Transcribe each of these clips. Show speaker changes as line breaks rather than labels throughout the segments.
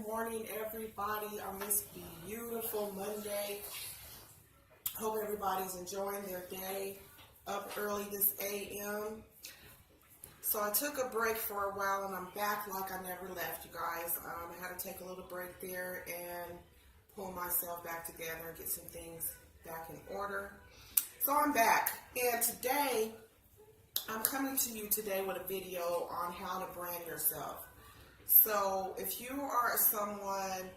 morning, everybody, on this beautiful Monday. Hope everybody's enjoying their day. Up early this a.m. So I took a break for a while and I'm back like I never left, you guys. I had to take a little break there and pull myself back together and get some things back in order. So I'm back, and today I'm coming to you today with a video on how to brand yourself. So if you are someone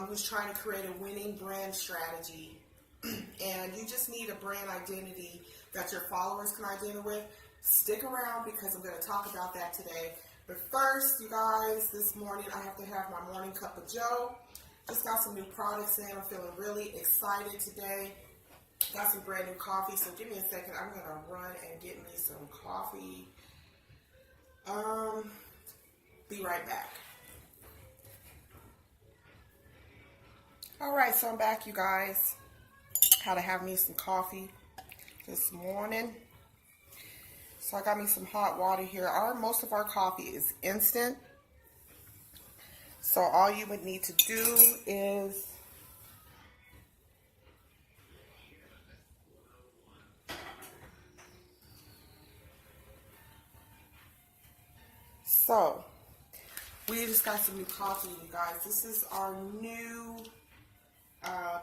who's trying to create a winning brand strategy and you just need a brand identity that your followers can identify with, stick around because I'm going to talk about that today. But first, you guys, this morning I have to have my morning cup of joe. Just got some new products in. I'm feeling really excited today. Got some brand new coffee, so give me a second. I'm going to run and get me some coffee. Be right back. Alright, so I'm back, you guys. Had to have me some coffee this morning. So I got me some hot water here. Most of our coffee is instant. So all you would need to do is we just got some new coffee, you guys. This is our new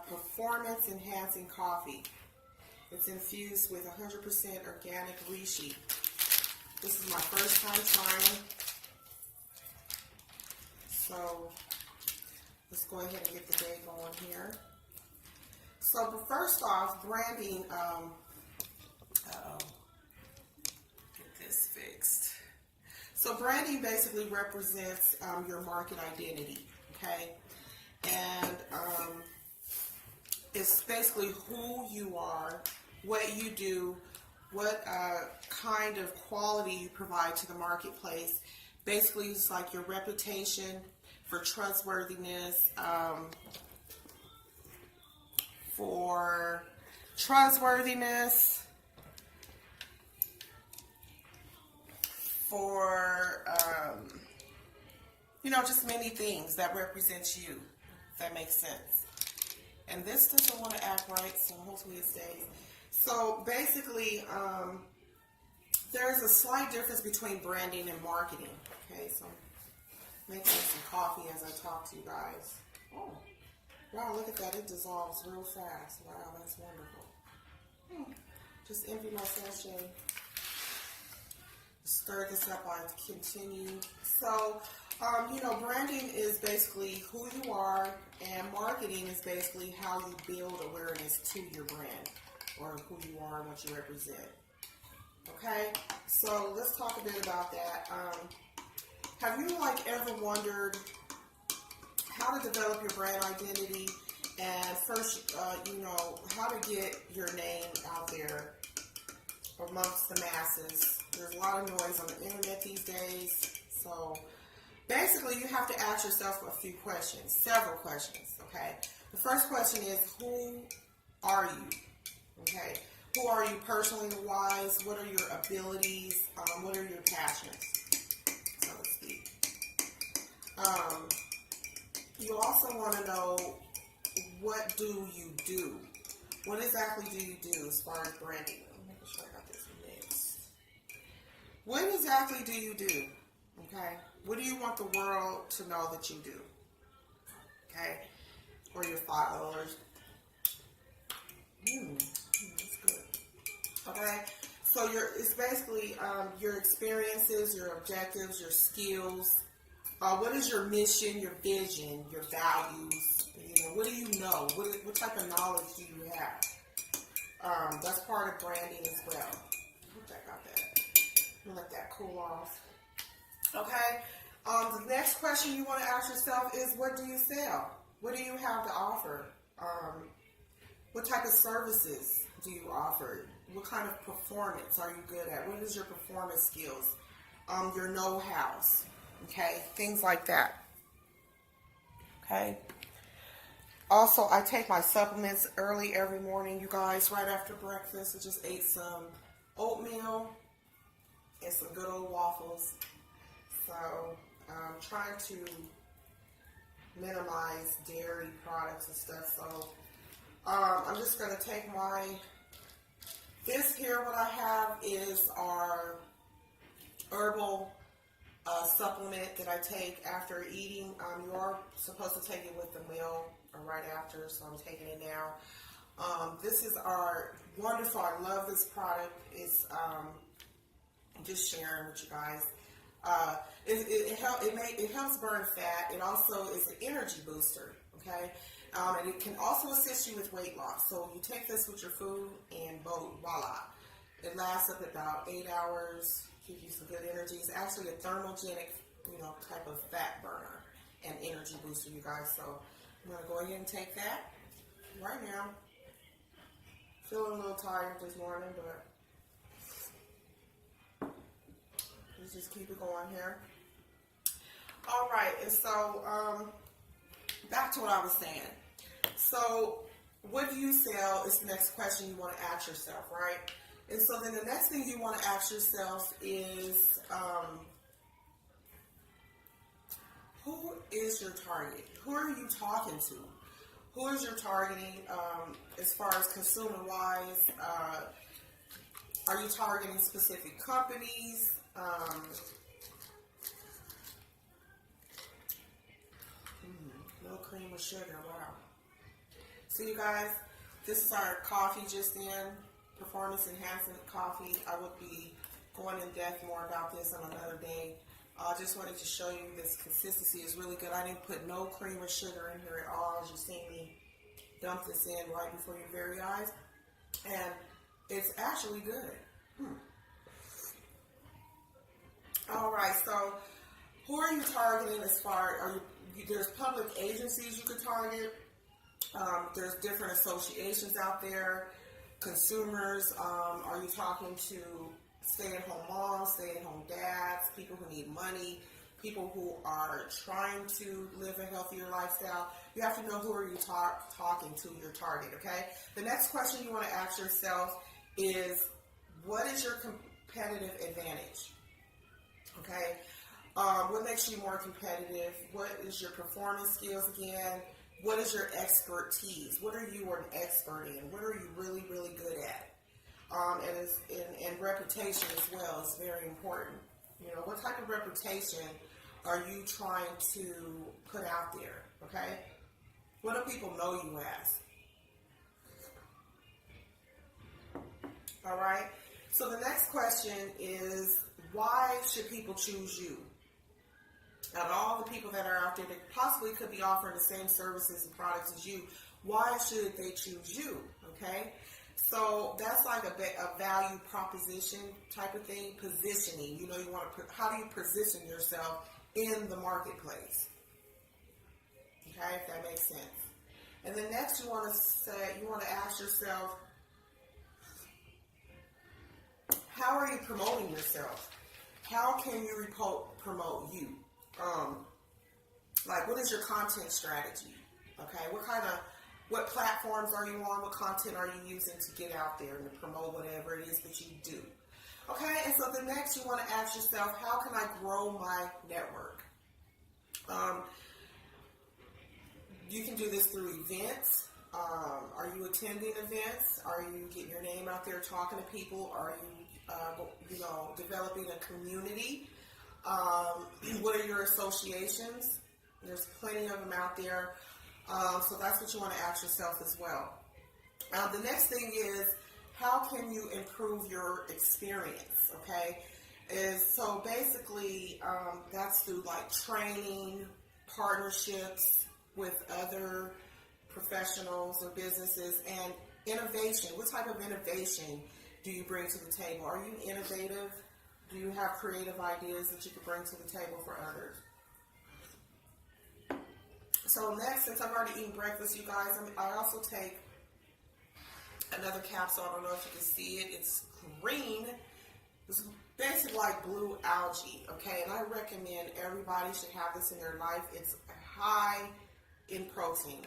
performance enhancing coffee. It's infused with 100% organic reishi. This is my first time trying. So let's go ahead and get the day going here. So, but first off, branding, get this fixed. So branding basically represents your market identity, okay? And it's basically who you are, what you do, what kind of quality you provide to the marketplace. Basically, it's like your reputation for trustworthiness, for just many things that represent you, if that makes sense. And this doesn't want to act right, so hopefully it stays. So basically, there's a slight difference between branding and marketing. Okay, so I'm making some coffee as I talk to you guys. Oh, wow, look at that. It dissolves real fast. Wow, that's wonderful. Just empty my sachet. Stir this up while I continue. So, branding is basically who you are, and marketing is basically how you build awareness to your brand, or who you are and what you represent. Okay, so let's talk a bit about that. Have you ever wondered how to develop your brand identity, and first, how to get your name out there amongst the masses? There's a lot of noise on the internet these days, so basically you have to ask yourself a few questions, several questions, okay? The first question is, who are you? Okay, who are you personally wise? What are your abilities? What are your passions, so to speak? You also want to know, what do you do? What exactly do you do as far as branding? I'm making sure I got this mixed. What exactly do you do? Okay, what do you want the world to know that you do? Okay, or your followers. That's good. Okay, so it's basically your experiences, your objectives, your skills. What is your mission, your vision, your values? What do you know? What type of knowledge do you have? That's part of branding as well. Check out that. I'm gonna let that cool off. Okay. The next question you want to ask yourself is, what do you sell? What do you have to offer? What type of services do you offer? What kind of performance are you good at? What is your performance skills? Your know-hows. Okay, things like that. Okay. Also, I take my supplements early every morning, you guys, right after breakfast. I just ate some oatmeal and some good old waffles. So I'm trying to minimize dairy products and stuff. So I'm just going to take this here, what I have is our herbal supplement that I take after eating. You're supposed to take it with the meal or right after, so I'm taking it now. This is our wonderful, I love this product. It's just sharing with you guys. It helps burn fat. It also is an energy booster, okay? And it can also assist you with weight loss. So you take this with your food and voila. It lasts up about 8 hours, gives you some good energy. It's actually a thermogenic, type of fat burner and energy booster, you guys. So I'm going to go ahead and take that right now. Feeling a little tired this morning, but let's just keep it going here. All right, and so back to what I was saying. So what do you sell is the next question you want to ask yourself, right? And so then the next thing you want to ask yourself is, who is your target? Who are you talking to? Who is your targeting as far as consumer-wise? Are you targeting specific companies? No cream or sugar, wow. So you guys, this is our coffee just in, performance enhancement coffee. I would be going in depth more about this on another day. I just wanted to show you this consistency is really good. I didn't put no cream or sugar in here at all. As you see me dump this in right before your very eyes. And it's actually good. All right, so who are you targeting as far, there's public agencies you could target. There's different associations out there. Consumers, are you talking to stay-at-home moms, stay-at-home dads, people who need money, people who are trying to live a healthier lifestyle? You have to know who are you talking to, your target, okay? The next question you want to ask yourself is, what is your competitive advantage? Okay? What makes you more competitive? What is your performance skills again? What is your expertise? What are you an expert in? What are you really, really good at? And reputation as well is very important. What type of reputation are you trying to put out there? Okay? What do people know you as? All right? So the next question is, why should people choose you? Out of all the people that are out there that possibly could be offering the same services and products as you, why should they choose you? Okay? So that's like a value proposition type of thing, positioning. You want to, how do you position yourself in the marketplace? Okay, if that makes sense. And then next you want to ask yourself, how are you promoting yourself? How can you promote you? Like, what is your content strategy? Okay, what platforms are you on? What content are you using to get out there and to promote whatever it is that you do? Okay, and so the next you want to ask yourself, how can I grow my network? You can do this through events. Are you attending events? Are you getting your name out there talking to people? Are you, developing a community? What are your associations? There's plenty of them out there. So that's what you want to ask yourself as well. The next thing is, how can you improve your experience? Okay, so basically that's through like training, partnerships with other professionals or businesses, and innovation. What type of innovation do you bring to the table? Are you innovative? Do you have creative ideas that you can bring to the table for others? So next, since I've already eaten breakfast, you guys, I also take another capsule. I don't know if you can see it. It's green. It's basically like blue algae, okay? And I recommend everybody should have this in their life. It's high in protein.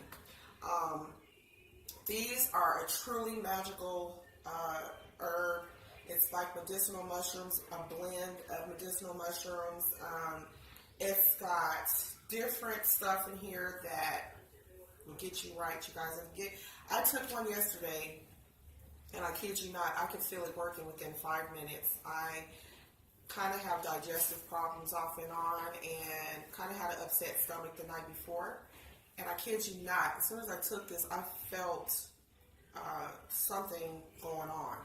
These are a truly magical herb. It's like medicinal mushrooms, a blend of medicinal mushrooms. It's got different stuff in here that will get you right, you guys. I took one yesterday, and I kid you not, I could feel it working within 5 minutes. I kind of have digestive problems off and on, and kind of had an upset stomach the night before. And I kid you not, as soon as I took this, I felt something going on,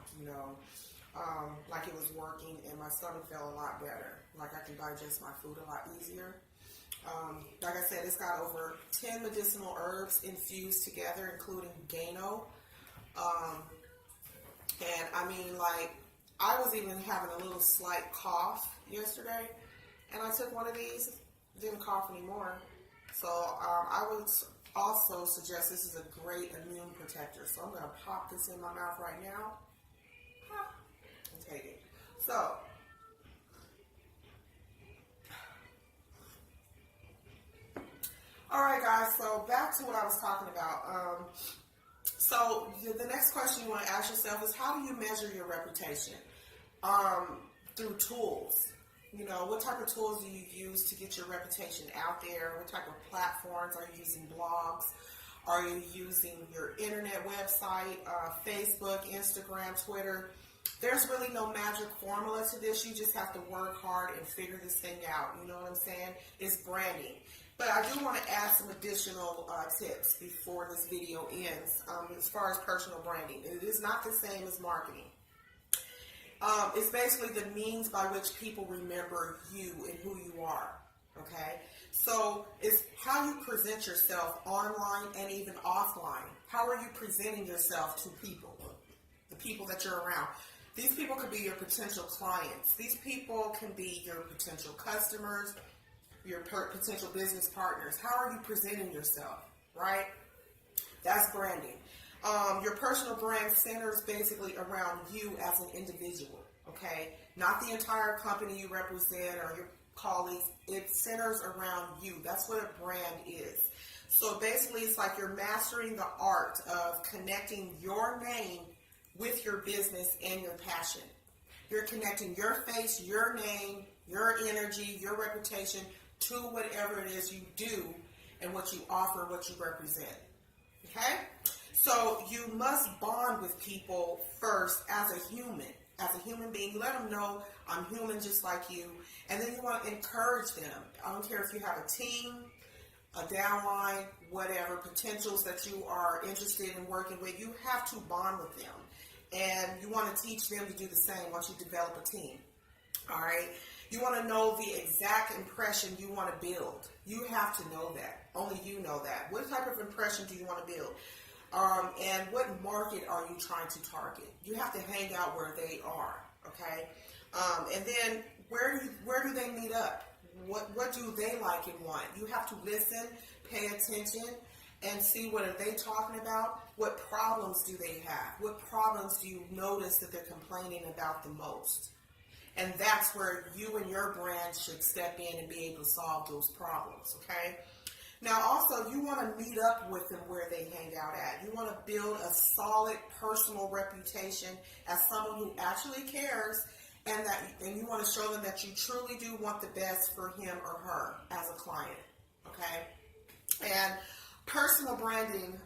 like it was working, and my stomach felt a lot better. Like I can digest my food a lot easier. Like I said, it's got over 10 medicinal herbs infused together, including Gano. And I mean, like, I was even having a little slight cough yesterday, and I took one of these, didn't cough anymore. So I would also suggest this is a great immune protector. So I'm going to pop this in my mouth right now and take it. So, all right, guys, so back to what I was talking about. So the next question you want to ask yourself is, how do you measure your reputation? Through tools. What type of tools do you use to get your reputation out there? What type of platforms? Are you using blogs? Are you using your internet website, Facebook, Instagram, Twitter? There's really no magic formula to this. You just have to work hard and figure this thing out. You know what I'm saying? It's branding. But I do want to add some additional tips before this video ends as far as personal branding. It is not the same as marketing. It's basically the means by which people remember you and who you are, okay? So it's how you present yourself online and even offline. How are you presenting yourself to people, the people that you're around? These people could be your potential clients. These people can be your potential customers, your potential business partners. How are you presenting yourself, right? That's branding. Your personal brand centers basically around you as an individual, okay? Not the entire company you represent or your colleagues. It centers around you. That's what a brand is. So basically, it's like you're mastering the art of connecting your name with your business and your passion. You're connecting your face, your name, your energy, your reputation to whatever it is you do and what you offer, what you represent, okay? So you must bond with people first as a human being. You let them know I'm human just like you, and then you want to encourage them. I don't care if you have a team, a downline, whatever, potentials that you are interested in working with, you have to bond with them. And you want to teach them to do the same once you develop a team, all right? You want to know the exact impression you want to build. You have to know that. Only you know that. What type of impression do you want to build? And what market are you trying to target? You have to hang out where they are, okay? And then where do they meet up? What do they like and want? You have to listen, pay attention, and see what are they talking about. What problems do they have? What problems do you notice that they're complaining about the most? And that's where you and your brand should step in and be able to solve those problems, okay? Now, also, you want to meet up with them where they hang out at. You want to build a solid personal reputation as someone who actually cares, and you want to show them that you truly do want the best for him or her as a client, okay? And personal branding,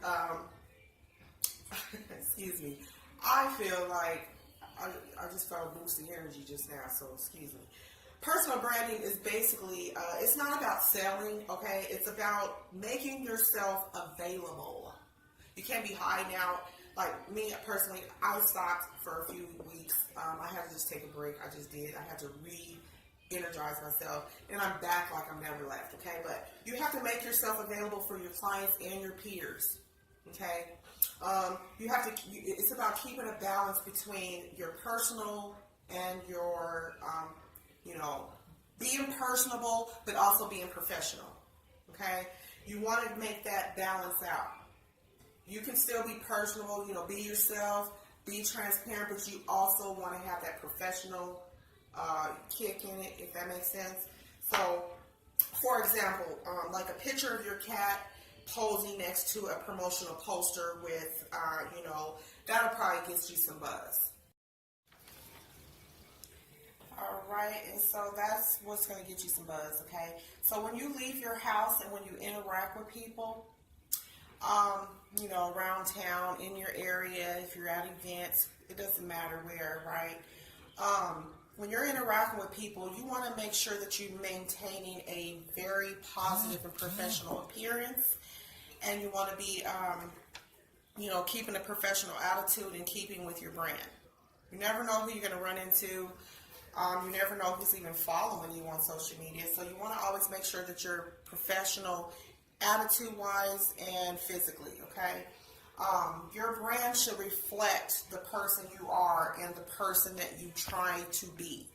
excuse me, I feel like I just felt a boost of energy just now, so excuse me. Personal branding is basically, it's not about selling, okay? It's about making yourself available. You can't be hiding out. Like me personally, I stopped for a few weeks. I had to just take a break. I just did. I had to re-energize myself, and I'm back like I'm never left, okay? But you have to make yourself available for your clients and your peers, okay? You have to. It's about keeping a balance between your personal and your, being personable, but also being professional. Okay, you want to make that balance out. You can still be personable, be yourself, be transparent, but you also want to have that professional kick in it, if that makes sense. So, for example, like a picture of your cat posing next to a promotional poster with, that'll probably get you some buzz. All right, and so that's what's going to get you some buzz, okay? So when you leave your house and when you interact with people, you know, around town, in your area, if you're at events, it doesn't matter where, right? When you're interacting with people, you want to make sure that you're maintaining a very positive and professional appearance, and you want to be, you know, keeping a professional attitude and keeping with your brand. You never know who you're going to run into. You never know who's even following you on social media. So you want to always make sure that you're professional, attitude-wise and physically, okay? Your brand should reflect the person you are and the person that you try to be.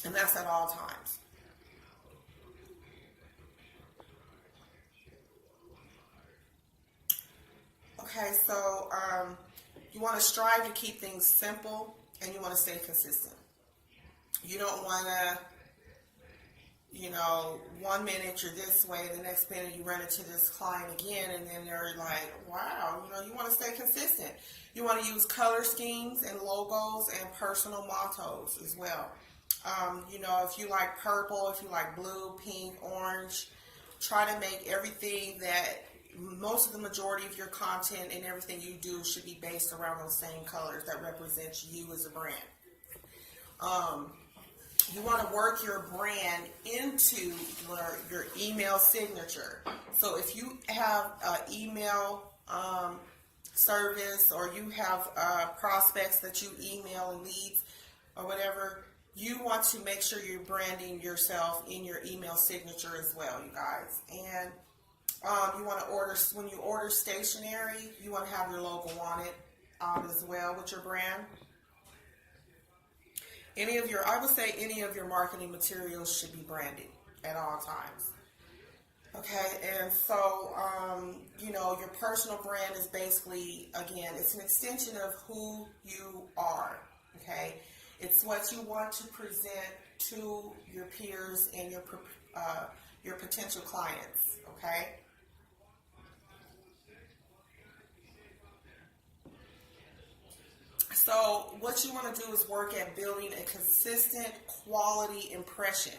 And that's at all times. Okay, so you want to strive to keep things simple and you want to stay consistent. You don't want to, you know, 1 minute you're this way, the next minute you run into this client again, and then they're like, wow, you know, you want to stay consistent. You want to use color schemes and logos and personal mottos as well. You know, if you like purple, if you like blue, pink, orange, try to make everything that most of the majority of your content and everything you do should be based around those same colors that represent you as a brand. You want to work your brand into your email signature. So if you have an email service, or you have prospects that you email and leads or whatever, you want to make sure you're branding yourself in your email signature as well, you guys. And you want to order, when you order stationery, you want to have your logo on it as well with your brand. I would say any of your marketing materials should be branded at all times. Okay, and so, you know, your personal brand is basically, again, it's an extension of who you are, okay? It's what you want to present to your peers and your potential clients, okay? So what you want to do is work at building a consistent quality impression.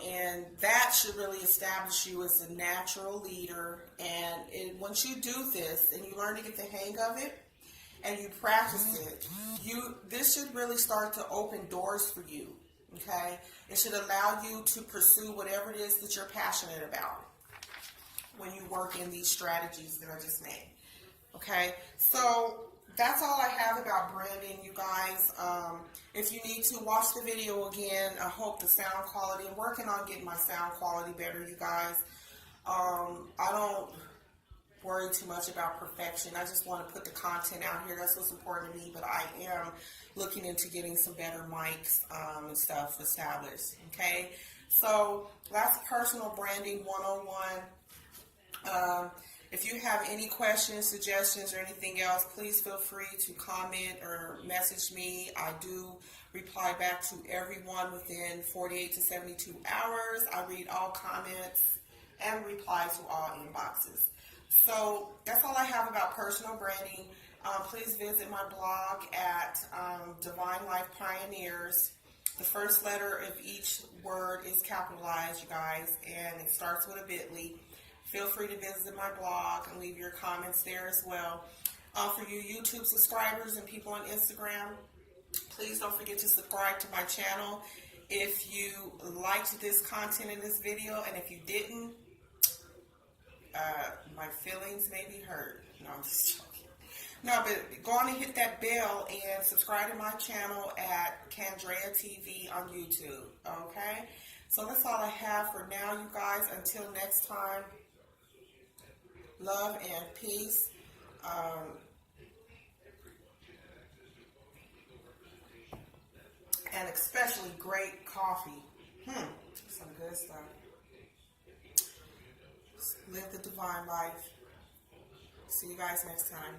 And that should really establish you as a natural leader. And once you do this and you learn to get the hang of it and you practice it, this should really start to open doors for you. Okay? It should allow you to pursue whatever it is that you're passionate about when you work in these strategies that I just named. Okay, so that's all I have about branding, you guys. If you need to watch the video again, I hope the sound quality, I'm working on getting my sound quality better, you guys. I don't worry too much about perfection. I just want to put the content out here. That's what's important to me, but I am looking into getting some better mics and stuff established. Okay, so that's personal branding 101. If you have any questions, suggestions, or anything else, please feel free to comment or message me. I do reply back to everyone within 48 to 72 hours. I read all comments and reply to all inboxes. So that's all I have about personal branding. Please visit my blog at Divine Life Pioneers. The first letter of each word is capitalized, you guys, and it starts with a bit.ly. Feel free to visit my blog and leave your comments there as well. For you YouTube subscribers and people on Instagram, please don't forget to subscribe to my channel. If you liked this content in this video, and if you didn't, my feelings may be hurt. No, I'm just joking. No, but go on and hit that bell and subscribe to my channel at Candrea TV on YouTube. Okay? So that's all I have for now, you guys. Until next time, love and peace. And especially great coffee. Some good stuff. Live the divine life. See you guys next time.